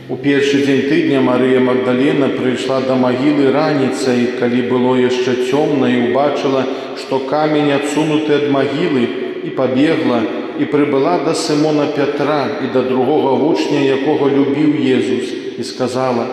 У першы дзень тыдня Марыя Магдалена прыйшла да магілы раніцай, калі было яшчэ цёмна, і ўбачыла, што камень адсунуты ад магілы, і пабегла, і прыбыла да Сымона Пятра і да другога вучня, якога любіў Езус, і сказала: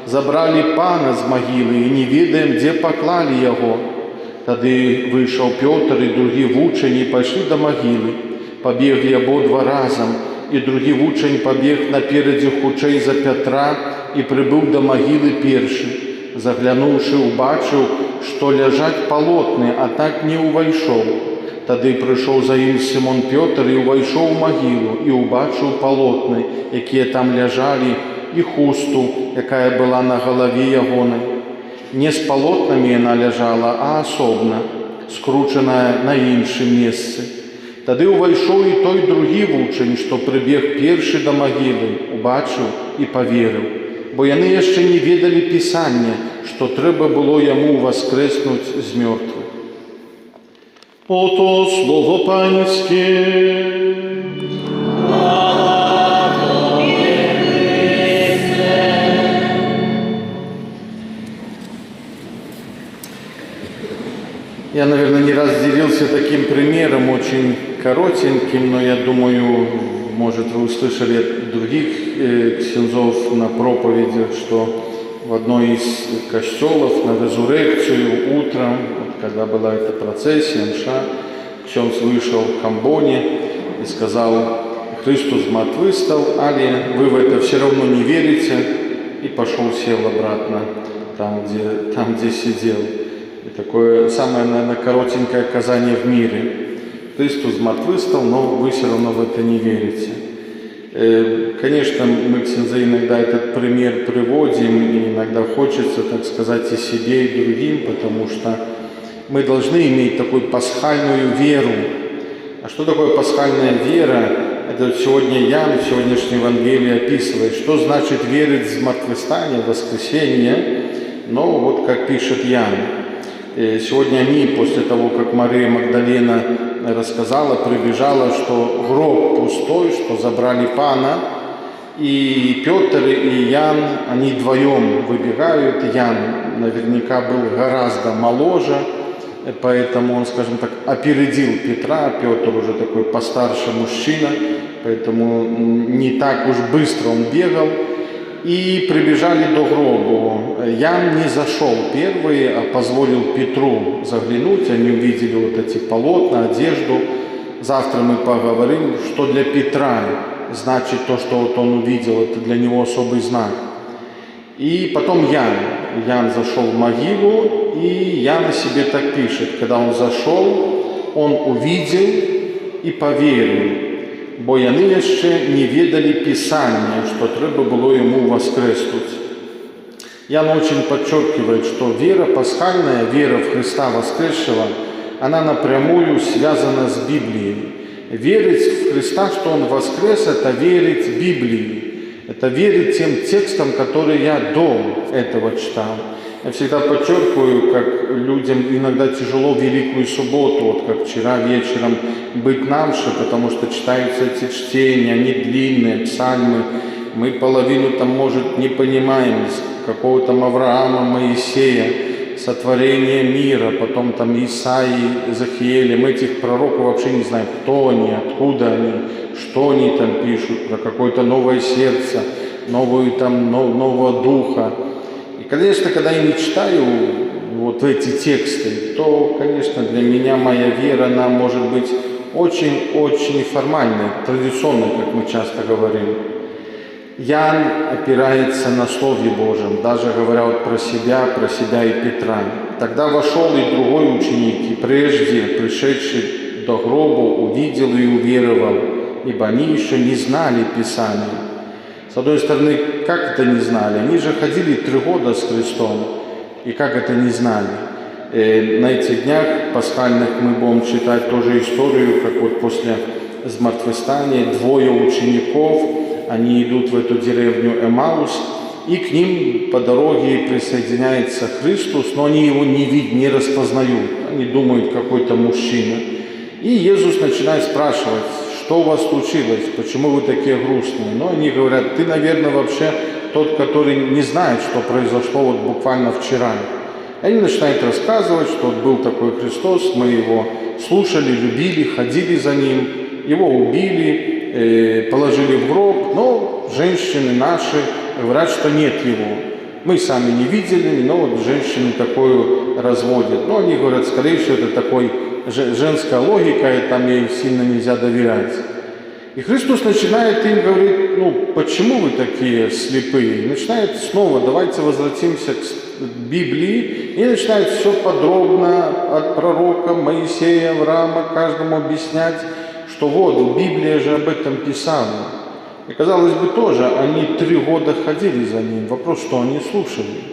«Забралі Пана з магілы, і не ведаем, дзе паклалі яго». Тады выйшаў Пётр і другі вучань і пайшлі да магілы. Пабеглі абодва разам, і другі вучань пабег наперадзе хутчэй за Пятра і прыбыў да магілы першы. Заглянуўшы, убачыў, што ляжаць палотны, а так не ўвайшоў. Тады прыйшоў за ім Сымон Пётр і ўвайшоў у магілу, і ўбачыў палотны, якія там ляжалі, і хусту, якая была на галаве ягонай. Не з палотнамі яна ляжала, а асобна, скручаная на іншым месцы. Тады ўвайшоў і той другі вучань, што прыбег першы да магілы, убачыў і паверыў, бо яны яшчэ не ведалі Пісання, што трэба было яму воскреснуць з мёртвых. Ото слово Панське. Я, наверное, не раз делился таким примером, очень коротеньким, но я думаю, может, вы услышали от других ксензов на проповедях, что в одной из костелов на резурекцию утром, когда была эта процессия, мша, ксенз вышел в Камбоне и сказал: «Христос мертвый стал, али вы в это все равно не верите», и пошел, сел обратно там, где сидел. И такое самое, наверное, коротенькое оказание в мире. Христос мертвый стал, но вы все равно в это не верите. Конечно, мы, ксензы, иногда этот пример приводим, и иногда хочется, так сказать, и себе, и другим, потому что мы должны иметь такую пасхальную веру. А что такое пасхальная вера? Это сегодня Ян в сегодняшнем Евангелии описывает, что значит верить в мертвостание, в воскресение. Но вот как пишет Ян. Сегодня они, после того, как Мария Магдалена рассказала, прибежала, что гроб пустой, что забрали Пана, и Петр и Ян, они вдвоем выбегают. Ян наверняка был гораздо моложе, поэтому он, скажем так, опередил Петра. Петр уже такой постарше мужчина, поэтому не так уж быстро он бегал. И прибежали до гробу. Ян не зашел первый, а позволил Петру заглянуть. Они увидели вот эти полотна, одежду. Завтра мы поговорим, что для Петра значит то, что вот он увидел. Это для него особый знак. И потом Ян зашел в могилу, и Ян о себе так пишет. Когда он зашел, он увидел и поверил. Бо яны яшчэ не ведали Писания, что треба было ему воскреснуть. Ян очень подчеркивает, что вера пасхальная, вера в Христа воскресшего, она напрямую связана с Библией. Верить в Христа, что Он воскрес, это верить в Библии. Это верить тем текстам, которые я до этого читал. Я всегда подчеркиваю, как людям иногда тяжело в Великую Субботу, вот как вчера вечером, быть намше, потому что читаются эти чтения, они длинные, псальмы. Мы половину там, может, не понимаем, какого там Авраама, Моисея, сотворения мира, потом там Исаии, Захиеля. Мы этих пророков вообще не знаем, кто они, откуда они, что они там пишут, про какое-то новое сердце, нового духа. И, конечно, когда я не читаю вот эти тексты, то, конечно, для меня моя вера, она может быть очень-очень формальной, традиционной, как мы часто говорим. Ян опирается на Слове Божьем, даже говоря вот про себя и Петра. Тогда вошел и другой ученик, и прежде пришедший до гроба увидел и уверовал, ибо они еще не знали Писания. С одной стороны, как это не знали? Они же ходили 3 года с Христом. И как это не знали? На этих днях пасхальных мы будем читать тоже историю, как вот после смертвостания 2 учеников, они идут в эту деревню Эмаус, и к ним по дороге присоединяется Христос, но они его не распознают. Они думают, какой-то мужчина. И Иисус начинает спрашивать: что у вас случилось, почему вы такие грустные? Но они говорят: ты, наверное, вообще тот, который не знает, что произошло вот буквально вчера. И они начинают рассказывать, что вот был такой Христос, мы его слушали, любили, ходили за ним, его убили, положили в гроб, но женщины наши говорят, что нет его. Мы сами не видели, но вот женщины такое разводят. Но они говорят, скорее всего, это такой женская логика, и там ей сильно нельзя доверять. И Христос начинает им говорить, почему вы такие слепые? И начинает снова, давайте возвратимся к Библии, и начинает все подробно от пророка Моисея, Авраама, каждому объяснять, что вот, Библия же об этом писала. И, казалось бы, тоже они 3 года ходили за ним. Вопрос, что они слушали.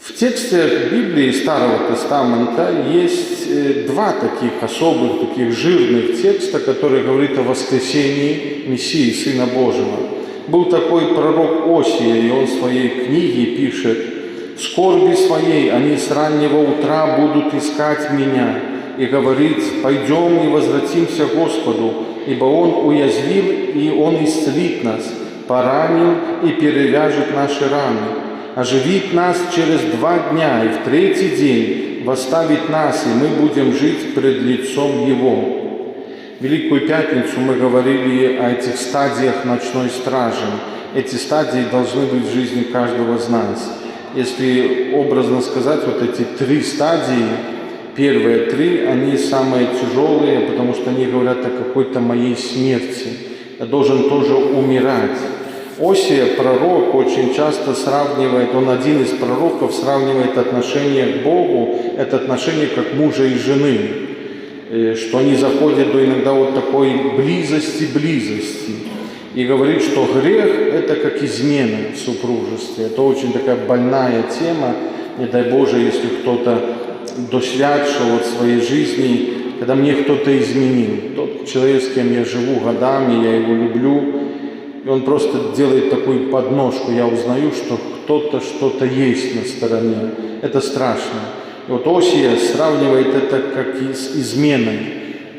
В тексте Библии Старого Тестамента есть 2 таких особых, таких жирных текста, которые говорят о воскресении Мессии, Сына Божьего. Был такой пророк Осия, и он в своей книге пишет: «В скорби своей они с раннего утра будут искать меня и говорить: пойдем и возвратимся к Господу, ибо Он уязвил, и Он исцелит нас, поранил и перевяжет наши раны. Оживит нас через 2 дня, и в 3-й день восставит нас, и мы будем жить пред лицом Его». В Великую Пятницу мы говорили о этих стадиях ночной стражи. Эти стадии должны быть в жизни каждого из нас. Если образно сказать, вот эти 3 стадии, первые 3, они самые тяжелые, потому что они говорят о какой-то моей смерти. Я должен тоже умирать. Осия, пророк, очень часто сравнивает, он один из пророков, сравнивает отношение к Богу, это отношение как мужа и жены, что они заходят до иногда вот такой близости, и говорит, что грех – это как измена в супружестве. Это очень такая больная тема, не дай Боже, если кто-то досвятшил от своей жизни, когда мне кто-то изменил. Тот человек, с кем я живу годами, я его люблю, и он просто делает такую подножку, я узнаю, что кто-то что-то есть на стороне. Это страшно. И вот Осия сравнивает это как с изменой.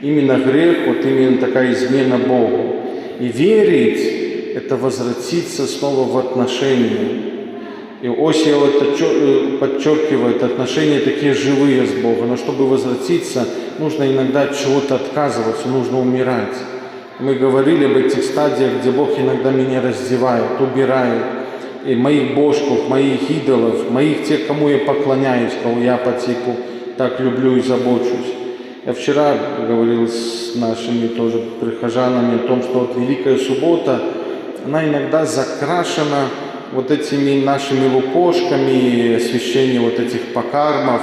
Именно грех, вот именно такая измена Богу. И верить – это возвратиться снова в отношения. И Осия это подчеркивает, отношения такие живые с Богом. Но чтобы возвратиться, нужно иногда от чего-то отказываться, нужно умирать. Мы говорили об этих стадиях, где Бог иногда меня раздевает, убирает. И моих божков, моих идолов, моих тех, кому я поклоняюсь, кого я по типу так люблю и забочусь. Я вчера говорил с нашими тоже прихожанами о том, что вот Великая Суббота, она иногда закрашена вот этими нашими лукошками, освящением вот этих покармов.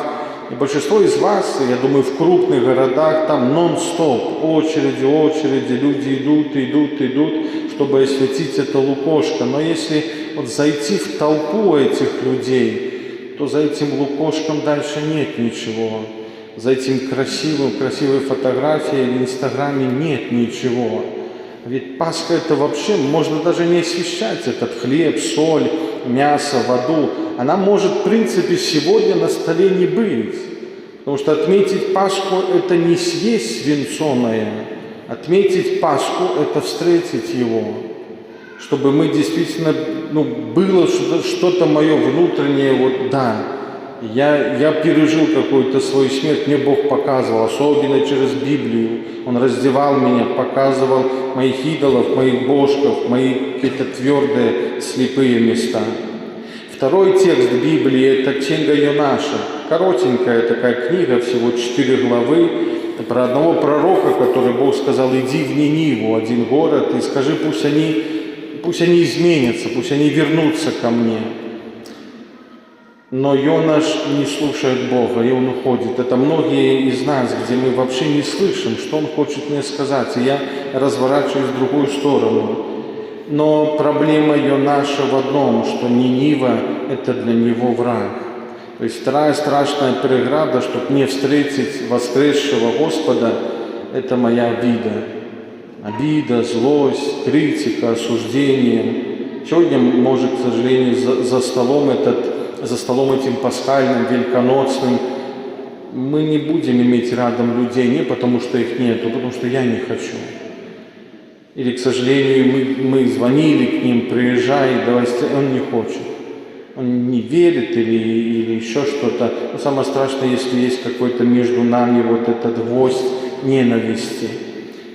И большинство из вас, я думаю, в крупных городах там нон-стоп, очереди, люди идут, чтобы осветить это лукошко. Но если вот зайти в толпу этих людей, то за этим лукошком дальше нет ничего. За этим красивой фотографией в Инстаграме нет ничего. Ведь Пасха это вообще, можно даже не освящать этот хлеб, соль, мясо, воду. Она может, в принципе, сегодня на столе не быть. Потому что отметить Пасху – это не съесть свинцоное. Отметить Пасху – это встретить Его. Чтобы мы действительно, было что-то мое внутреннее, вот да, я пережил какую-то свою смерть, мне Бог показывал, особенно через Библию. Он раздевал меня, показывал моих идолов, моих божков, мои какие-то твердые, слепые места. Второй текст Библии – это книга Йонаша. Коротенькая такая книга, всего 4 главы, про одного пророка, который Бог сказал: иди в Ниниву, один город, и скажи, пусть они изменятся, пусть они вернутся ко мне. Но Йонаш не слушает Бога, и он уходит. Это многие из нас, где мы вообще не слышим, что он хочет мне сказать, и я разворачиваюсь в другую сторону. Но проблема Йонаша в одном, что Нинива – это для него враг. То есть вторая страшная преграда, чтобы не встретить воскресшего Господа – это моя обида. Обида, злость, критика, осуждение. Сегодня, может, к сожалению, за столом этим пасхальным, великоносным мы не будем иметь рядом людей не потому, что их нету, а потому что я не хочу. Или, к сожалению, мы звонили к ним, приезжай, давай, он не хочет. Он не верит или еще что-то. Но самое страшное, если есть какой-то между нами вот этот гвоздь ненависти.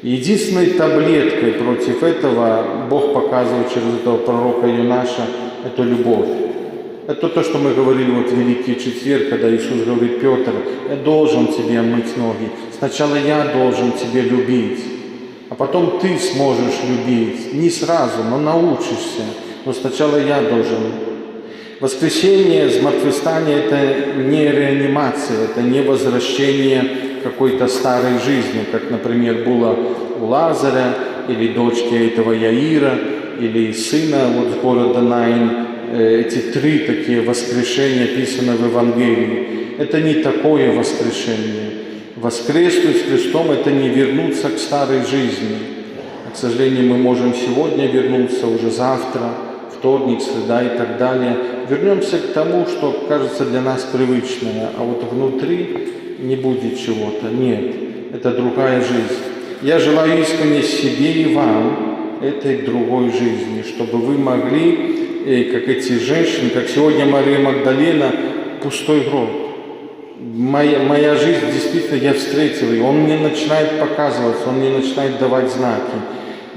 Единственной таблеткой против этого Бог показывал через этого пророка Юнаша – это любовь. Это то, что мы говорили вот в Великий Четверг, когда Иисус говорит: Петр, я должен тебе мыть ноги. Сначала я должен тебя любить, а потом ты сможешь любить. Не сразу, но научишься. Но сначала я должен. Воскресение, мертвостание – это не реанимация, это не возвращение какой-то старой жизни, как, например, было у Лазаря, или дочки этого Яира, или сына вот с города Наин. Эти 3 такие воскрешения описаны в Евангелии. Это не такое воскрешение. Воскреснуть с Христом – это не вернуться к старой жизни. К сожалению, мы можем сегодня вернуться, уже завтра, вторник, среда и так далее. Вернемся к тому, что кажется для нас привычное, а вот внутри не будет чего-то. Нет, это другая жизнь. Я желаю искренне себе и вам этой другой жизни, чтобы вы могли, как эти женщины, как сегодня Мария Магдалена, пустой гроб. Моя жизнь, действительно, я встретил ее. Он мне начинает показываться, он мне начинает давать знаки.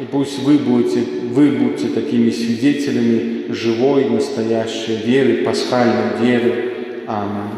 И пусть вы будете такими свидетелями живой, настоящей веры, пасхальной веры. Аминь.